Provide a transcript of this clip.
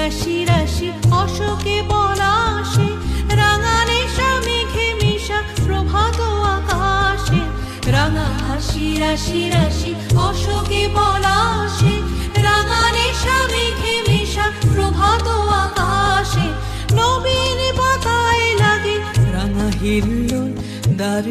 রাশি রাশি অশোকে পলাশে, রাঙা নেশা মেঘে মিশা প্রভাত আকাশে। রাঙা হাসি রাশি রাশি অশোকে পলাশে, রাঙা নেশা মেঘে মিশা প্রভাত আকাশে। নবীন পাতায় লাগে রাঙা হিল্লোল, দারুণ